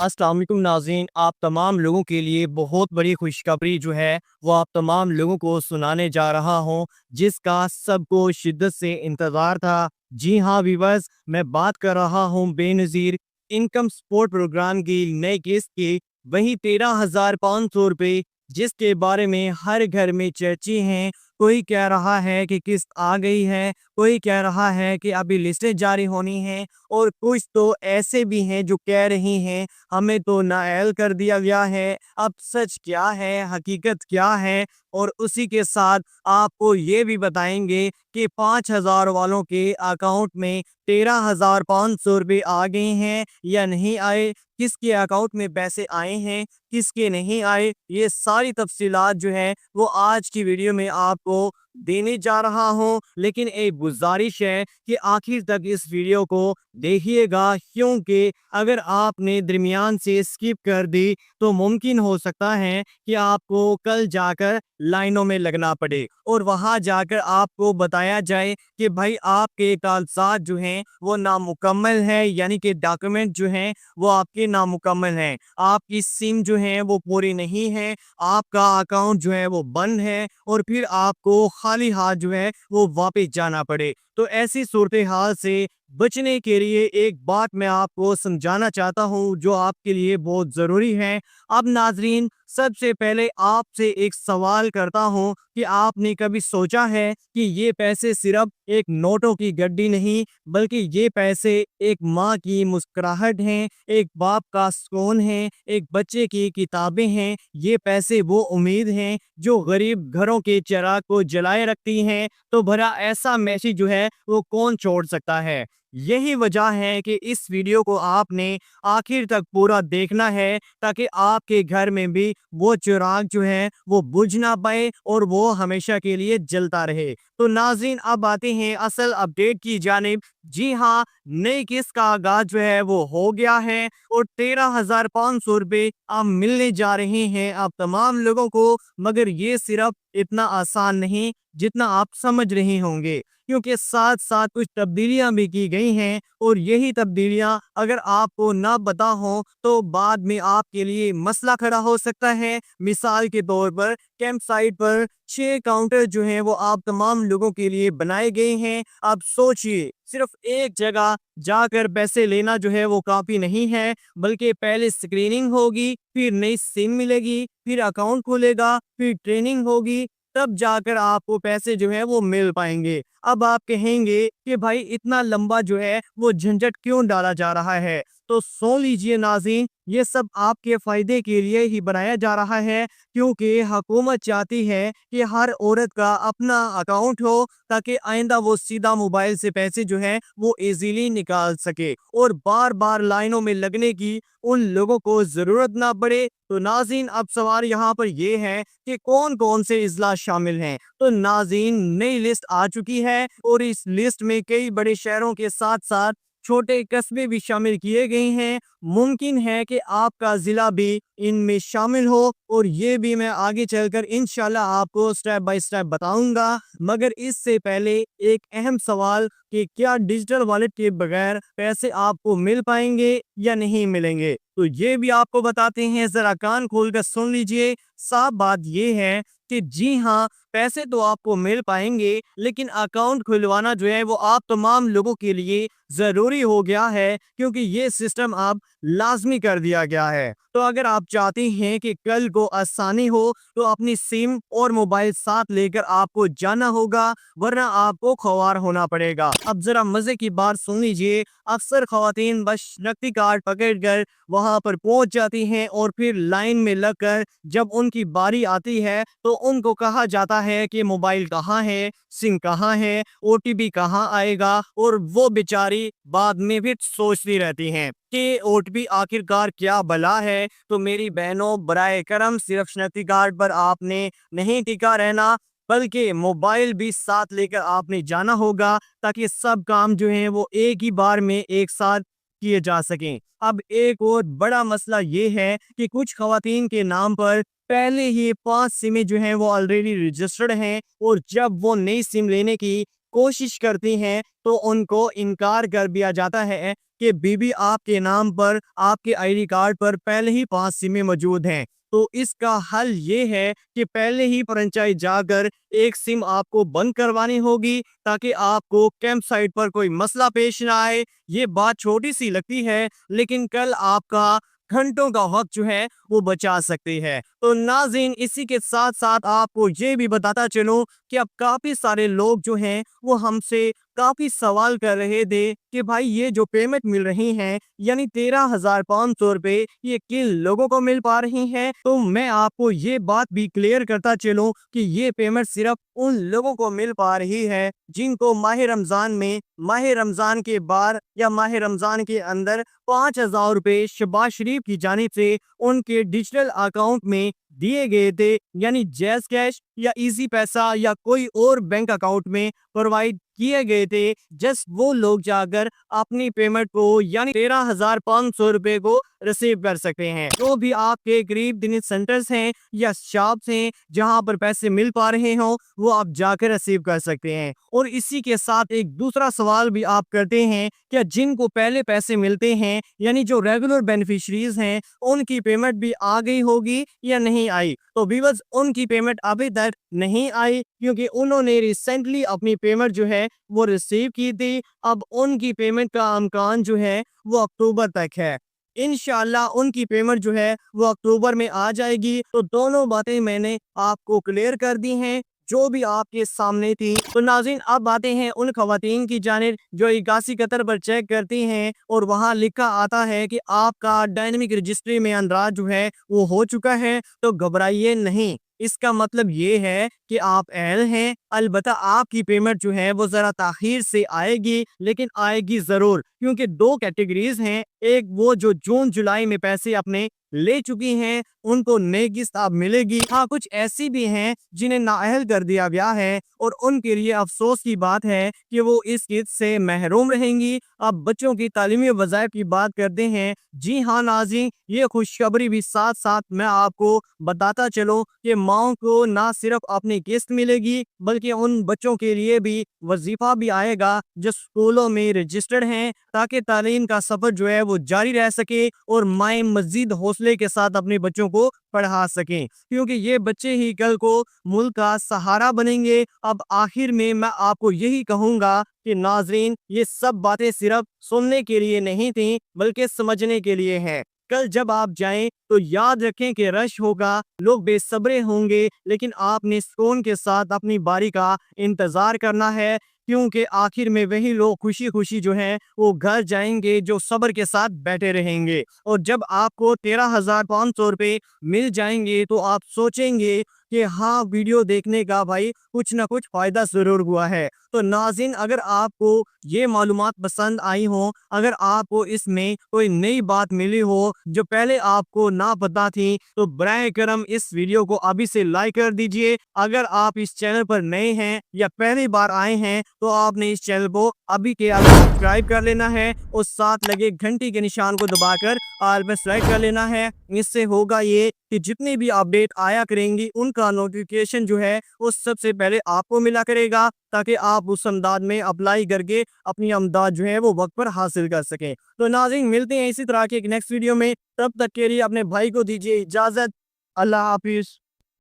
अस्सलाम वालेकुम नाज़रीन, आप तमाम लोगों के लिए बहुत बड़ी खुशखबरी जो है वो आप तमाम लोगों को सुनाने जा रहा हूं, जिसका सबको शिद्दत से इंतज़ार था। जी हाँ व्यूअर्स, मैं बात कर रहा हूं बेनज़ीर इनकम सपोर्ट प्रोग्राम की नई किस्त की, वही 13,500 रुपये, जिसके बारे में हर घर में चर्चे हैं। कोई कह रहा है कि किस्त आ गई है, कोई कह रहा है कि अभी लिस्टें जारी होनी हैं, और कुछ तो ऐसे भी हैं जो कह रही हैं हमें तो नाअहल कर दिया गया है। अब सच क्या है, हकीकत क्या है, और उसी के साथ आपको ये भी बताएंगे कि 5,000 वालों के अकाउंट में 13,500 रुपये आ गए हैं या नहीं आए, किसके अकाउंट में पैसे आए हैं, किसके नहीं आए। ये सारी तफसीलात जो है वो आज की वीडियो में आपको देने जा रहा हूं। लेकिन एक गुजारिश है कि आखिर तक इस वीडियो को देखिएगा, क्योंकि अगर आपने दरमियान से स्किप कर दी तो मुमकिन हो सकता है कि आपको कल जाकर लाइनों में लगना पड़े और वहां जाकर आपको बताया जाए कि भाई आपके कागजात जो हैं वो नामुकम्मल है, यानी कि डॉक्यूमेंट जो हैं वो आपके नामुकम्मल हैं, आपकी सिम जो है वो पूरी नहीं है, आपका अकाउंट जो है वो बंद है, और फिर आपको खाली हाथ जो है वो वापस जाना पड़े। तो ऐसी सूरत हाल से बचने के लिए एक बात मैं आपको समझाना चाहता हूं जो आपके लिए बहुत ज़रूरी है। अब नाजरीन, सबसे पहले आपसे एक सवाल करता हूं कि आपने कभी सोचा है कि ये पैसे सिर्फ एक नोटों की गड्डी नहीं, बल्कि ये पैसे एक माँ की मुस्कुराहट हैं, एक बाप का सुकून है, एक बच्चे की किताबें हैं। ये पैसे वो उम्मीद हैं जो गरीब घरों के चिराग को जलाए रखती हैं। तो भला ऐसा मैसेज जो है वो कौन छोड़ सकता है। यही वजह है कि इस वीडियो को आपने आखिर तक पूरा देखना है, ताकि आपके घर में भी वो चिराग जो है वो बुझ ना पाए और वो हमेशा के लिए जलता रहे। तो नाज़रीन, अब आते हैं असल अपडेट की जानिब। जी हाँ, नई किस्त का आगाज जो है वो हो गया है और 13,500 रुपये अब मिलने जा रहे हैं आप तमाम लोगों को। मगर ये सिर्फ इतना आसान नहीं जितना आप समझ रहे होंगे, क्योंकि साथ साथ कुछ तब्दीलियां भी की गई हैं, और यही तब्दीलियां अगर आपको ना पता हो तो बाद में आपके लिए मसला खड़ा हो सकता है। मिसाल के तौर पर कैंप साइट पर 6 काउंटर जो हैं वो आप तमाम लोगों के लिए बनाए गए हैं। अब सोचिए, सिर्फ एक जगह जाकर पैसे लेना जो है वो काफी नहीं है, बल्कि पहले स्क्रीनिंग होगी, फिर नई सिम मिलेगी, फिर अकाउंट खुलेगा, फिर ट्रेनिंग होगी, तब जाकर आपको पैसे जो है वो मिल पाएंगे। अब आप कहेंगे कि भाई इतना लंबा जो है वो झंझट क्यों डाला जा रहा है। तो सुन लीजिए नाज़रीन, ये सब आपके फायदे के लिए ही बनाया जा रहा है, क्योंकि हुकूमत चाहती है कि हर औरत का अपना अकाउंट हो, ताकि आइंदा वो सीधा मोबाइल से पैसे जो है वो इजीली निकाल सके और बार बार लाइनों में लगने की उन लोगों को जरूरत ना पड़े। तो नाज़रीन, अब सवाल यहाँ पर ये है कि कौन कौन से इजलास शामिल हैं। तो नाज़रीन, नई लिस्ट आ चुकी है और इस लिस्ट में कई बड़े शहरों के साथ साथ छोटे कस्बे भी शामिल किए गए हैं। मुमकिन है कि आपका जिला भी इनमें शामिल हो, और ये भी मैं आगे चलकर इंशाल्लाह आपको स्टेप बाय स्टेप बताऊंगा। मगर इससे पहले एक अहम सवाल कि क्या डिजिटल वॉलेट के बगैर पैसे आपको मिल पाएंगे या नहीं मिलेंगे, तो ये भी आपको बताते हैं। जरा कान खोलकर सुन लीजिए। साफ बात ये है कि जी हाँ, पैसे तो आपको मिल पाएंगे, लेकिन अकाउंट खुलवाना जो है वो आप तमाम लोगों के लिए जरूरी हो गया है, क्योंकि ये सिस्टम अब लाजमी कर दिया गया है। तो अगर आप चाहते हैं कि कल को आसानी हो तो अपनी सिम और मोबाइल साथ लेकर आपको जाना होगा, वरना आपको ख्वार होना पड़ेगा। अब जरा मजे की बात सुन लीजिए। अक्सर खवातीन बस शनाख्ती कार्ड पकड़कर वहां पर पहुंच जाती हैं, और फिर लाइन में लगकर जब उनकी बारी आती है तो उनको कहा जाता है कि मोबाइल कहाँ है, सिम कहाँ है, ओटीपी कहाँ आएगा, और वो बेचारी बाद में भी सोचती रहती हैं कि ओटीपी आखिरकार क्या बला है। तो मेरी बहनों, बराए करम सिर्फ शनाख्ती कार्ड पर आपने नहीं टिका रहना, बल्कि मोबाइल भी साथ लेकर आपने जाना होगा, ताकि सब काम जो हैं वो एक ही बार में एक साथ किए जा सकें। अब एक और बड़ा मसला ये है कि कुछ खवातीन के नाम पर पहले ही 5 सिमें जो हैं वो ऑलरेडी रजिस्टर्ड हैं, और जब वो नई सिम लेने की कोशिश करती हैं तो उनको इनकार कर दिया जाता है कि बीबी आपके नाम पर आपके आईडी कार्ड पर पहले ही 5 सिमें मौजूद हैं। तो इसका हल ये है कि पहले ही फ्रेंचाइज जाकर एक सिम आपको बंद करवानी होगी ताकि आपको कैंप साइट पर कोई मसला पेश ना आए। ये बात छोटी सी लगती है लेकिन कल आपका घंटों का वक्त जो है वो बचा सकती है। तो नाज़रीन, इसी के साथ साथ आपको ये भी बताता चलूं कि अब काफी सारे लोग जो हैं वो हमसे काफी सवाल कर रहे थे कि भाई ये जो पेमेंट मिल रही है यानी 13,500 रुपए ये किन लोगों को मिल पा रही है। तो मैं आपको ये बात भी क्लियर करता चलूं कि ये पेमेंट सिर्फ उन लोगों को मिल पा रही है जिनको माह रमजान में, माह रमजान के बाद या माह रमजान के अंदर 5,000 रुपए शहबाज शरीफ की जानिब से उनके डिजिटल अकाउंट में दिए गए थे, यानी जैज़ कैश या इजी पैसा या कोई और बैंक अकाउंट में प्रोवाइड किए गए थे। जस्ट वो लोग जाकर अपनी पेमेंट को यानी 13,500 रुपए को रिसीव कर सकते हैं। जो भी आपके करीब दिन सेंटर्स हैं या शॉप्स हैं जहां पर पैसे मिल पा रहे हो वो आप जाकर रिसीव कर सकते हैं। और इसी के साथ एक दूसरा सवाल भी आप करते हैं, क्या जिनको पहले पैसे मिलते हैं यानी जो रेगुलर बेनिफिशरीज हैं उनकी पेमेंट भी आ गई होगी या नहीं आई? तो व्यूअर्स, उनकी पेमेंट अभी तक नहीं आई क्योंकि उन्होंने रिसेंटली अपनी पेमेंट जो है वो रिसीव की थी। अब उनकी पेमेंट का इम्कान जो है वो अक्टूबर तक है। इंशाल्लाह उनकी पेमेंट जो है वो अक्टूबर में आ जाएगी। तो दोनों बातें मैंने आपको क्लियर कर दी हैं जो भी आपके सामने थी। तो नाज़रीन, अब बातें हैं उन खवातीन की जानिब जो 81 कतर पर चेक करती हैं और वहां लिखा आता है कि आपका डायनेमिक रजिस्ट्री में अंदराज जो है वो हो चुका है। तो घबराइए नहीं, इसका मतलब ये है कि आप अहल हैं। अलबत्ता आपकी पेमेंट जो है वो जरा ताखीर से आएगी लेकिन आएगी जरूर, क्योंकि दो कैटेगरीज हैं। एक वो जो जून जुलाई में पैसे अपने ले चुकी हैं उनको नई किस्त अब मिलेगी। हाँ, कुछ ऐसी भी हैं जिन्हें नाअहल कर दिया गया है और उनके लिए अफसोस की बात है कि वो इस किस्त से महरूम रहेंगी। अब बच्चों की तालीमी वज़ाइफ की बात करते हैं। जी हाँ नाज़रीन, ये खुशखबरी भी साथ साथ मैं आपको बताता चलूं कि माओ को ना सिर्फ अपनी किस्त मिलेगी बल्कि उन बच्चों के लिए भी वजीफा भी आएगा जो स्कूलों में रजिस्टर्ड हैं, ताकि तालीम का सफर जो है वो जारी रह सके और माएँ मजीद हौसले के साथ अपने बच्चों को पढ़ा सकें, क्योंकि ये बच्चे ही कल को मुल्क का सहारा बनेंगे। अब आखिर में मैं आपको यही कहूंगा कि नाजरीन, ये सब बातें सिर्फ सुनने के लिए नहीं थी बल्कि समझने के लिए हैं। कल जब आप जाएं तो याद रखें कि रश होगा, लोग बेसब्रे होंगे, लेकिन आपने सुकून के साथ अपनी बारी का इंतजार करना है, क्योंकि आखिर में वही लोग खुशी खुशी जो हैं वो घर जाएंगे जो सब्र के साथ बैठे रहेंगे। और जब आपको 13,500 रुपए मिल जाएंगे तो आप सोचेंगे कि हाँ, वीडियो देखने का भाई कुछ ना कुछ फायदा जरूर हुआ है। तो नाज़रीन, अगर आपको ये मालूमात पसंद आई हो, अगर आपको इसमें कोई नई बात मिली हो जो पहले आपको ना पता थी, तो बराए करम इस वीडियो को अभी से लाइक कर दीजिए। अगर आप इस चैनल पर नए हैं या पहली बार आए हैं तो आपने इस चैनल को अभी के अभी सब्सक्राइब कर लेना है और साथ लगे घंटी के निशान को दबाकर ऑल पे सेलेक्ट कर लेना है। इससे होगा ये कि जितनी भी अपडेट आया करेंगी उनका नोटिफिकेशन जो है वो सबसे पहले आपको मिला करेगा, ताकि आप उस अमदाद में अप्लाई करके अपनी अमदाद जो है वो वक्त पर हासिल कर सकें। तो नाज़रीन, मिलते हैं इसी तरह के एक नेक्स्ट वीडियो में। तब तक के लिए अपने भाई को दीजिए इजाजत। अल्लाह हाफिज।